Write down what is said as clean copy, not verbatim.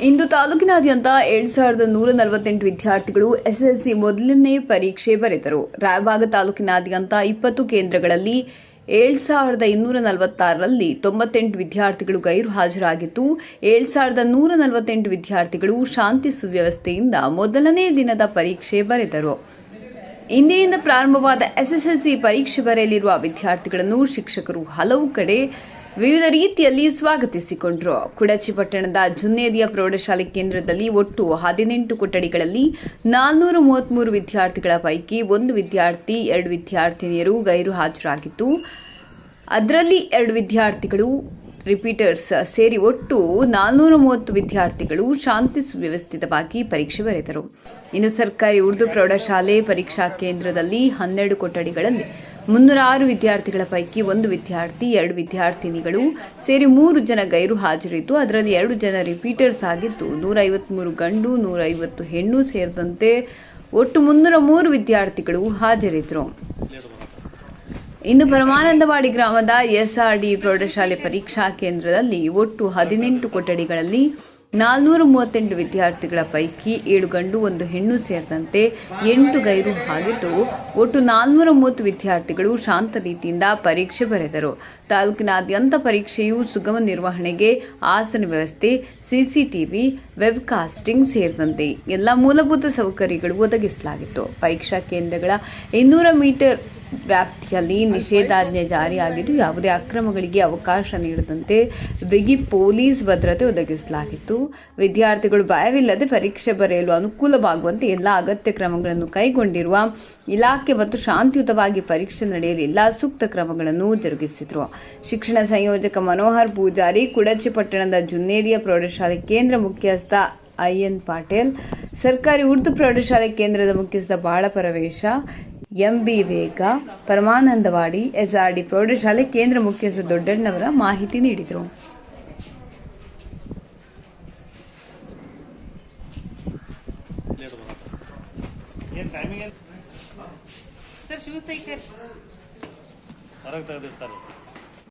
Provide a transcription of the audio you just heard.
ಇಂದು ತಾಲೂಕಿನಾದ್ಯಂತ 7,148 ವಿದ್ಯಾರ್ಥಿಗಳು ಎಸ್ಎಸ್ಎಲ್ಸಿ ಮೊದಲನೇ ಪರೀಕ್ಷೆ ಬರೆದರು. ರಾಯಬಾಗ ತಾಲೂಕಿನಾದ್ಯಂತ 20 ಕೇಂದ್ರಗಳಲ್ಲಿ 7,246ರಲ್ಲಿ 98 ವಿದ್ಯಾರ್ಥಿಗಳು ಗೈರು ಹಾಜರಾಗಿದ್ದು, 7,148 ವಿದ್ಯಾರ್ಥಿಗಳು ಶಾಂತಿ ಸುವ್ಯವಸ್ಥೆಯಿಂದ ಮೊದಲನೇ ದಿನದ ಪರೀಕ್ಷೆ ಬರೆದರು. ಇಂದಿನಿಂದ ಪ್ರಾರಂಭವಾದ ಎಸ್ಎಸ್ಎಲ್ಸಿ ಪರೀಕ್ಷೆ ಬರೆಯಲಿರುವ ವಿದ್ಯಾರ್ಥಿಗಳನ್ನು ಶಿಕ್ಷಕರು ಹಲವು ಕಡೆ ವಿವಿಧ ರೀತಿಯಲ್ಲಿ ಸ್ವಾಗತಿಸಿಕೊಂಡರು. ಕುಡಚಿ ಪಟ್ಟಣದ ಜುನ್ನೇದಿಯ ಪ್ರೌಢಶಾಲೆ ಕೇಂದ್ರದಲ್ಲಿ ಒಟ್ಟು 18 ಕೊಠಡಿಗಳಲ್ಲಿ 433 ವಿದ್ಯಾರ್ಥಿಗಳ ಪೈಕಿ 1 ವಿದ್ಯಾರ್ಥಿ 2 ವಿದ್ಯಾರ್ಥಿನಿಯರು ಗೈರು ಹಾಜರಾಗಿದ್ದು, ಅದರಲ್ಲಿ 2 ವಿದ್ಯಾರ್ಥಿಗಳು ರಿಪೀಟರ್ಸ್ ಸೇರಿ ಒಟ್ಟು 430 ವಿದ್ಯಾರ್ಥಿಗಳು ಶಾಂತಿ ಸುವ್ಯವಸ್ಥಿತವಾಗಿ ಪರೀಕ್ಷೆ ಬರೆದರು. ಇನ್ನು ಸರ್ಕಾರಿ ಉರ್ದು ಪ್ರೌಢಶಾಲೆ ಪರೀಕ್ಷಾ ಕೇಂದ್ರದಲ್ಲಿ 12 ಕೊಠಡಿಗಳಲ್ಲಿ 306 ವಿದ್ಯಾರ್ಥಿಗಳ ಪೈಕಿ 1 ವಿದ್ಯಾರ್ಥಿ 2 ವಿದ್ಯಾರ್ಥಿನಿಗಳು ಸೇರಿ 3 ಜನ ಗೈರು ಹಾಜರಿದ್ದು, ಅದರಲ್ಲಿ 2 ಜನ ರಿಪೀಟರ್ಸ್ ಆಗಿದ್ದು, 153 ಗಂಡು 150 ಹೆಣ್ಣು ಸೇರಿದಂತೆ ಒಟ್ಟು 303 ವಿದ್ಯಾರ್ಥಿಗಳು ಹಾಜರಿದ್ದರು. ಇನ್ನು ಪರಮಾನಂದವಾಡಿ ಗ್ರಾಮದ ಎಸ್ಆರ್ಡಿ ಪ್ರೌಢಶಾಲೆ ಪರೀಕ್ಷಾ ಕೇಂದ್ರದಲ್ಲಿ ಒಟ್ಟು 18 ಕೊಠಡಿಗಳಲ್ಲಿ 438 ವಿದ್ಯಾರ್ಥಿಗಳ ಪೈಕಿ 7 ಗಂಡು 1 ಹೆಣ್ಣು ಸೇರಿದಂತೆ 8 ಗೈರು ಆಗಿದ್ದು, ಒಟ್ಟು 430 ವಿದ್ಯಾರ್ಥಿಗಳು ಶಾಂತ ರೀತಿಯಿಂದ ಪರೀಕ್ಷೆ ಬರೆದರು. ತಾಲೂಕಿನಾದ್ಯಂತ ಪರೀಕ್ಷೆಯು ಸುಗಮ ನಿರ್ವಹಣೆಗೆ ಆಸನ ವ್ಯವಸ್ಥೆ, ಸಿಸಿಟಿವಿ, ವೆಬ್ಕಾಸ್ಟಿಂಗ್ ಸೇರಿದಂತೆ ಎಲ್ಲ ಮೂಲಭೂತ ಸೌಕರ್ಯಗಳು ಒದಗಿಸಲಾಗಿತ್ತು. ಪರೀಕ್ಷಾ ಕೇಂದ್ರಗಳ 200 ಮೀಟರ್ ವ್ಯಾಪ್ತಿಯಲ್ಲಿ ನಿಷೇಧಾಜ್ಞೆ ಜಾರಿಯಾಗಿದ್ದು, ಯಾವುದೇ ಅಕ್ರಮಗಳಿಗೆ ಅವಕಾಶ ನೀಡದಂತೆ ಬಿಗಿ ಪೊಲೀಸ್ ಭದ್ರತೆ ಒದಗಿಸಲಾಗಿತ್ತು. ವಿದ್ಯಾರ್ಥಿಗಳು ಭಯವಿಲ್ಲದೆ ಪರೀಕ್ಷೆ ಬರೆಯಲು ಅನುಕೂಲವಾಗುವಂತೆ ಎಲ್ಲ ಅಗತ್ಯ ಕ್ರಮಗಳನ್ನು ಕೈಗೊಂಡಿರುವ ಇಲಾಖೆ ಮತ್ತು ಶಾಂತಿಯುತವಾಗಿ ಪರೀಕ್ಷೆ ನಡೆಯಲು ಎಲ್ಲ ಸೂಕ್ತ ಕ್ರಮಗಳನ್ನು ಜರುಗಿಸಿದರು. ಶಿಕ್ಷಣ ಸಂಯೋಜಕ ಮನೋಹರ್ ಪೂಜಾರಿ, ಕುಡಚಿ ಪಟ್ಟಣದ ಜುನ್ನೇದಿಯ ಪ್ರೌಢಶಾಲೆ ಕೇಂದ್ರ ಮುಖ್ಯಸ್ಥ ಐಎನ್ ಪಾಟೀಲ್, ಸರ್ಕಾರಿ ಉರ್ದು ಪ್ರೌಢಶಾಲೆ ಕೇಂದ್ರದ ಮುಖ್ಯಸ್ಥ ಬಾಳಪರವೇಶ, ಎಂಬಿ ವೇಗ, ಪರಮಾನಂದವಾಡಿ ಎಸ್ಆರ್ಡಿ ಪ್ರೌಢಶಾಲೆ ಕೇಂದ್ರ ಮುಖ್ಯಸ್ಥ ದೊಡ್ಡಣ್ಣವರ ಮಾಹಿತಿ ನೀಡಿದರು. ಸರ್ ಶೂಸ್ ತೆಗಿತಾರೆ